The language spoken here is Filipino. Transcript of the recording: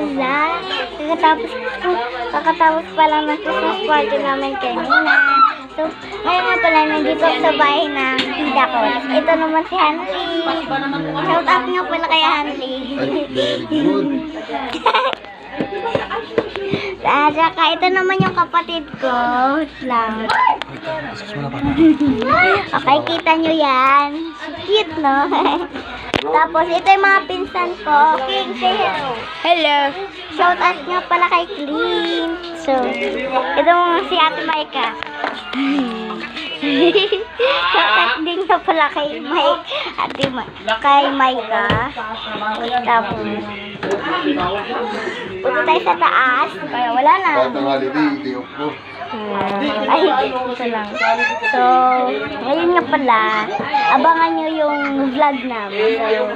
pala. Kakatapos pala ng Christmas party namin kanina. So, ngayon nga pala, nandito ako sa bahay ng tita ko. Ito naman si Hanley. Shout out nga pala kay Hanley. Very good. Saka ito naman yung kapatid ko. Lang. Okay, kita nyo yan. Cute, no? Tapos, ito yung mga pinsan ko. King, say hello. Hello. Shout out nga pala kay Clint. So, ito mga si Ate Maika. Shout out din nga pala kay Mike. Kay Maika. Tapos, punta tayo sa taas. Kaya wala na. Hindi ako. Ay, ito lang. So, ngayon nga pala, abangan nyo yung vlog namin. So,